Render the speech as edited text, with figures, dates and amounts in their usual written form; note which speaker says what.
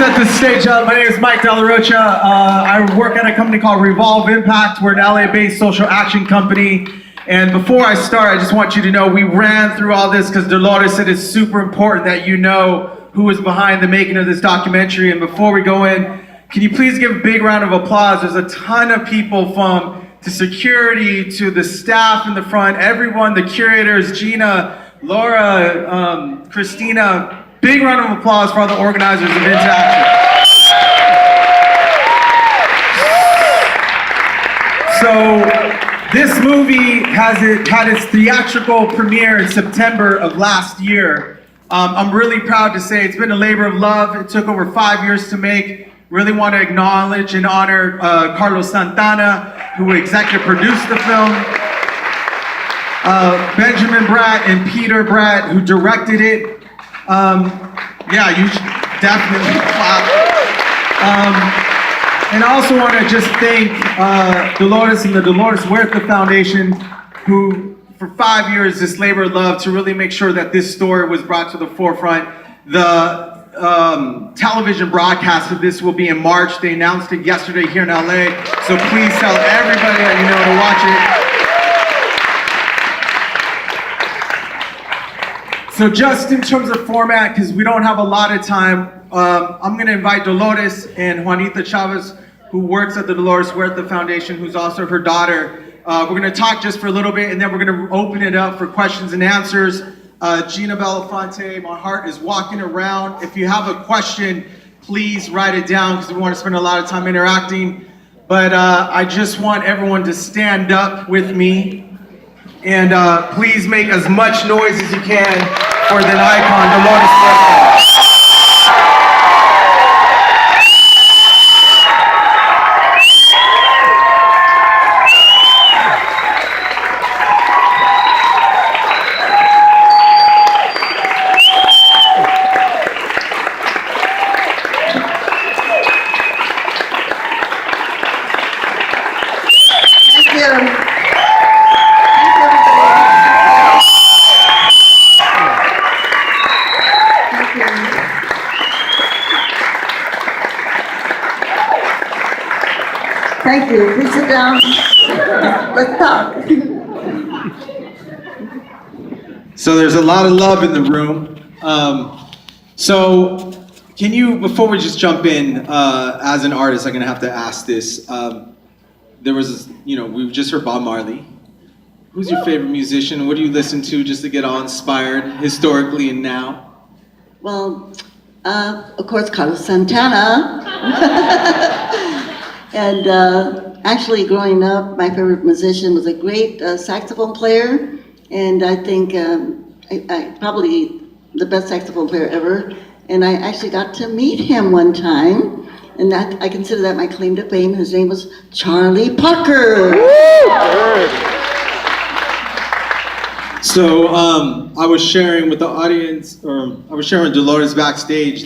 Speaker 1: set the stage up. My name is Mike Dolores. I work at a company called Revolve Impact. We're an LA-based social action company. And before I start, I just want you to know we ran through all this because Dolores said it's super important that you know who is behind the making of this documentary. And before we go in, can you please give a big round of applause? There's a ton of people from the security to the staff in the front, everyone, the curators, Gina, Laura, Christina. Big round of applause for all the organizers of Into Action. So this movie had its theatrical premiere in September of last year. I'm really proud to say it's been a labor of love. It took over 5 years to make. Really want to acknowledge and honor Carlos Santana, who executive produced the film. Benjamin Bratt and Peter Bratt, who directed it. Yeah, you should definitely clap. And I also want to just thank Dolores and the Dolores Huerta Foundation, who for 5 years this labor of love to really make sure that this story was brought to the forefront. The television broadcast of this will be in March. They announced it yesterday here in LA, so please tell everybody that you know to watch it. So just in terms of format, because we don't have a lot of time, I'm going to invite Dolores and Juanita Chavez, who works at the Dolores Huerta Foundation, who's also her daughter. We're going to talk just for a little bit, and then we're going to open it up for questions and answers. Gina Belafonte, my heart is walking around. If you have a question, please write it down, because we want to spend a lot of time interacting. But I just want everyone to stand up with me. And please make as much noise as you can for the icon, Dolores Huerta.
Speaker 2: Thank you. Please sit down. Let's talk.
Speaker 1: So there's a lot of love in the room. So can you, before we just jump in, as an artist, I'm gonna have to ask this. There was, we've just heard Bob Marley. Who's your favorite musician? What do you listen to just to get all inspired historically and now?
Speaker 2: Well, of course, Carlos Santana. And actually, growing up, my favorite musician was a great saxophone player, and I think I probably the best saxophone player ever. And I actually got to meet him one time, and that I consider that my claim to fame. His name was Charlie Parker.
Speaker 1: So I was sharing with the audience, or I was sharing with Dolores backstage.